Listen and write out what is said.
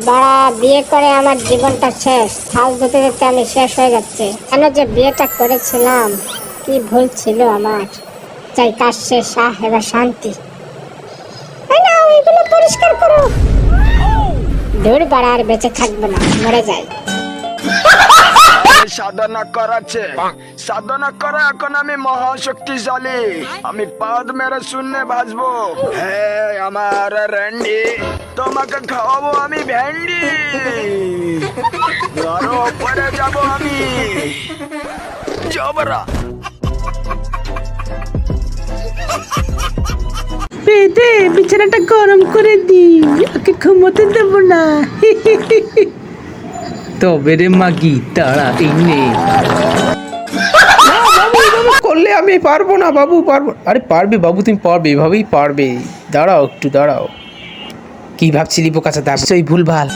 বাড়া বিয়ে করে আমার জীবনটা শেষ, থাল ধুতে ধুতে আমি শেষ হয়ে যাচ্ছে। কেন যে বিয়েটা করেছিলাম, কি ভুল ছিল আমার। চাই কাজ শেষ, এবার শান্তি। এই নাও, এগুলো পরিষ্কার করো। দূর বাড়া, আর বেঁচে থাকবো না, মরে যাই। সাধনা করাচ্ছে, সাধনা করা এখন আমি মহাশক্তিশালী। আমি পাদ মেরে শূন্যে ভাসবো। হ্যাঁ আমার র্যান্ডি, তোমাকে খাওয়াবো আমি ভ্যান্ডি। আরো উপরে যাবো আমি, জবরা। পেটে বিছানাটা গরম করে দি, ওকে ঘুমোতে দেবো না। তবে রে মাগি তাড়া এনে করলে আমি পারবো না বাবু, পারবো। আরে পারবে বাবু, তুমি পারবে, এভাবেই পারবে। দাঁড়াও একটু দাঁড়াও। কি ভাবছিলি বোকাচোদা? নিশ্চয়ই ভুল ভাল।